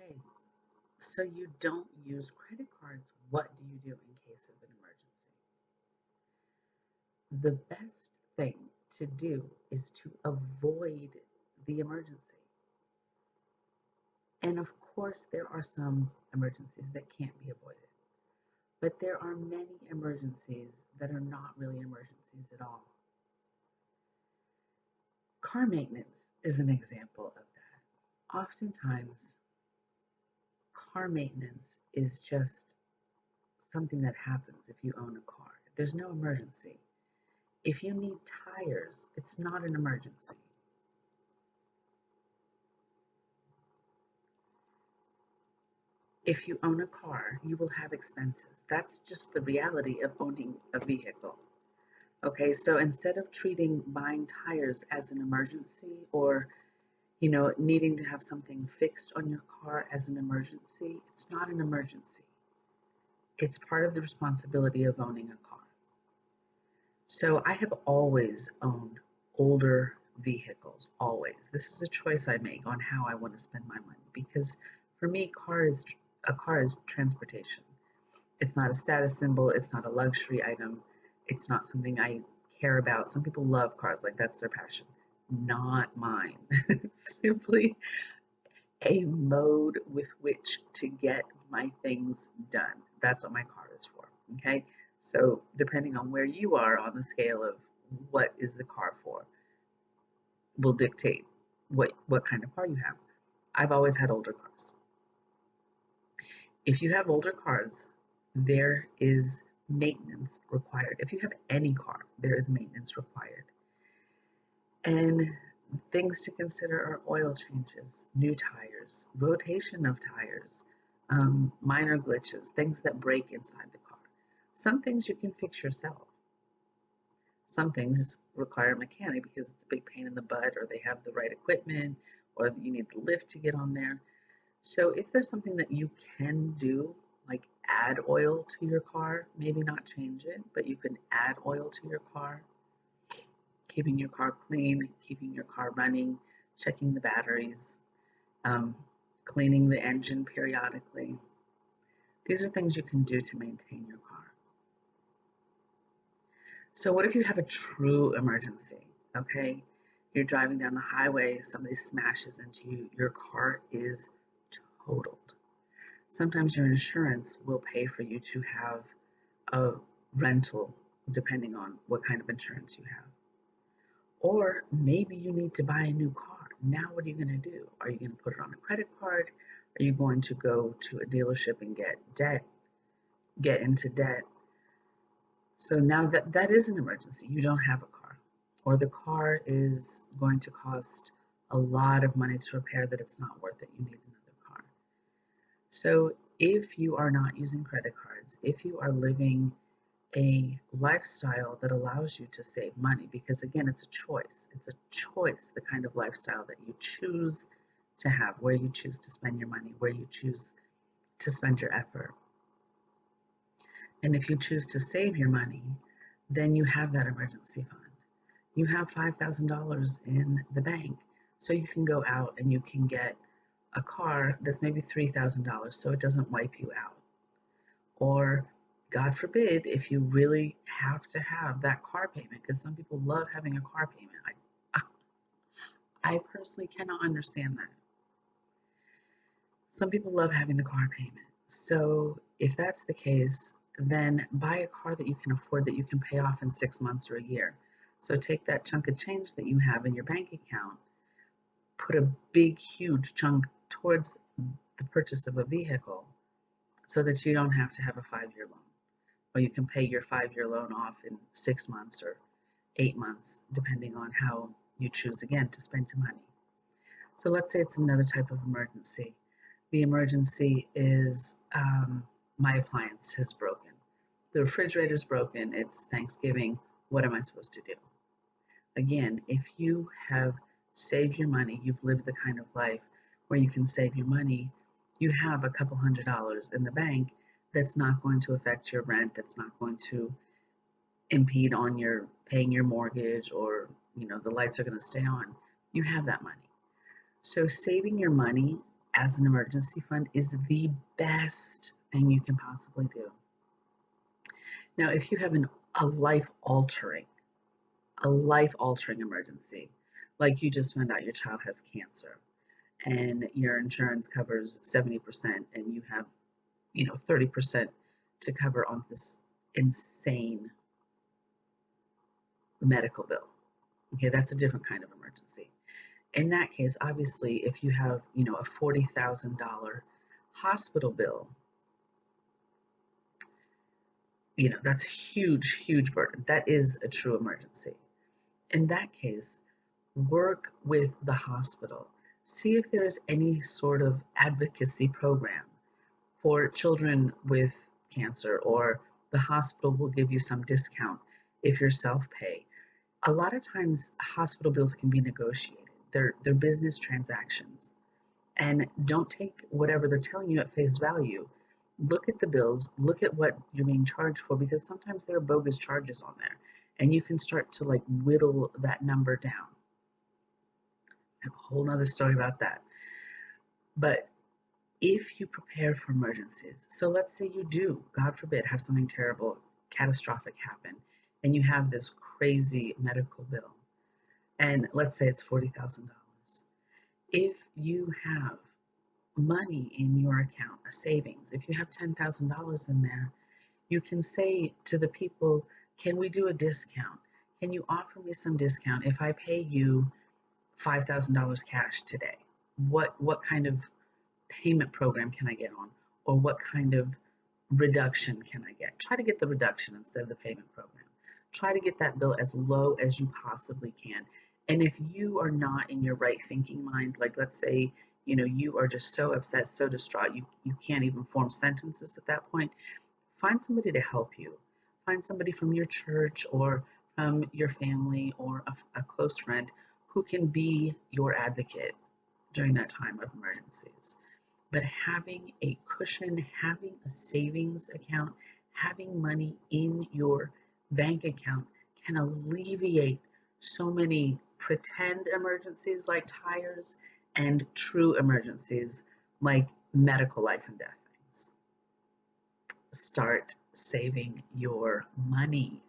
Okay, so you don't use credit cards. What do you do in case of an emergency? The best thing to do is to avoid the emergency. And of course, there are some emergencies that can't be avoided, but there are many emergencies that are not really emergencies at all. Car maintenance is an example of that. Oftentimes, car maintenance is just something that happens if you own a car. There's no emergency. If you need tires, it's not an emergency. If you own a car, you will have expenses. That's just the reality of owning a vehicle. Okay, so instead of treating buying tires as an emergency or, needing to have something fixed on your car as an emergency, it's not an emergency. It's part of the responsibility of owning a car. So I have always owned older vehicles, always. This is a choice I make on how I want to spend my money because for me, a car is transportation. It's not a status symbol, it's not a luxury item, it's not something I care about. Some people love cars, like that's their passion. Not mine. It's simply a mode with which to get my things done. That's what my car is for. Okay. So, depending on where you are on the scale of what is the car for, will dictate what kind of car you have. I've always had older cars. If you have older cars, there is maintenance required. If you have any car, there is maintenance required. And things to consider are oil changes, new tires, rotation of tires, minor glitches, things that break inside the car. Some things you can fix yourself. Some things require a mechanic because it's a big pain in the butt, or they have the right equipment, or you need the lift to get on there. So if there's something that you can do, like add oil to your car, maybe not change it, but you can add oil to your car, keeping your car clean, keeping your car running, checking the batteries, um, cleaning the engine periodically. These are things you can do to maintain your car. So, what if you have a true emergency? Okay, you're driving down the highway, somebody smashes into you, your car is totaled. Sometimes your insurance will pay for you to have a rental, depending on what kind of insurance you have. Or maybe you need to buy a new car. Now, what are you going to do? Are you going to put it on a credit card? Are you going to go to a dealership and get into debt? So now that is an emergency. You don't have a car, or the car is going to cost a lot of money to repair that it's not worth it. You need another car. So if you are not using credit cards, if you are living a lifestyle that allows you to save money, because again, it's a choice. It's a choice, the kind of lifestyle that you choose to have, where you choose to spend your money, where you choose to spend your effort. And if you choose to save your money, then you have that emergency fund. You have $5,000 in the bank, so you can go out and you can get a car that's maybe $3,000 so it doesn't wipe you out. Or, God forbid, if you really have to have that car payment, because some people love having a car payment. I personally cannot understand that. Some people love having the car payment. So, if that's the case, then buy a car that you can afford that you can pay off in 6 months or a year. So, take that chunk of change that you have in your bank account, put a big, huge chunk towards the purchase of a vehicle so that you don't have to have a 5 year loan, or you can pay your 5 year loan off in 6 months or 8 months, depending on how you choose again to spend your money. So let's say it's another type of emergency. The emergency is my appliance has broken. The refrigerator's broken. It's Thanksgiving. What am I supposed to do? Again, if you have saved your money, you've lived the kind of life where you can save your money, you have a couple $100s in the bank that's not going to affect your rent, that's not going to impede on your paying your mortgage, or the lights are going to stay on. You have that money. So saving your money as an emergency fund is the best thing you can possibly do. Now, if you have a life altering emergency, like you just found out your child has cancer and your insurance covers 70% and you have, 30% to cover on this insane medical bill. Okay, that's a different kind of emergency. In that case, obviously, if you have, a $40,000 hospital bill, that's a huge, huge burden. That is a true emergency. In that case, work with the hospital. See if there is any sort of advocacy program for children with cancer, or the hospital will give you some discount if you're self-pay. A lot of times hospital bills can be negotiated. They're business transactions. And don't take whatever they're telling you at face value. Look at the bills, look at what you're being charged for, because sometimes there are bogus charges on there. And you can start to like whittle that number down. I have a whole nother story about that. But if you prepare for emergencies, so let's say you do, God forbid, have something terrible, catastrophic happen, and you have this crazy medical bill, and let's say it's $40,000. If you have money in your account, a savings, if you have $10,000 in there, you can say to the people, can we do a discount? Can you offer me some discount if I pay you $5,000 cash today? What kind of payment program can I get on? Or what kind of reduction can I get? Try to get the reduction instead of the payment program. Try to get that bill as low as you possibly can. And if you are not in your right thinking mind, like let's say, you are just so upset, so distraught, you can't even form sentences at that point, find somebody to help you. Find somebody from your church or from your family or a close friend who can be your advocate during that time of emergencies. But having a cushion, having a savings account, having money in your bank account can alleviate so many pretend emergencies like tires and true emergencies like medical life and death things. Start saving your money.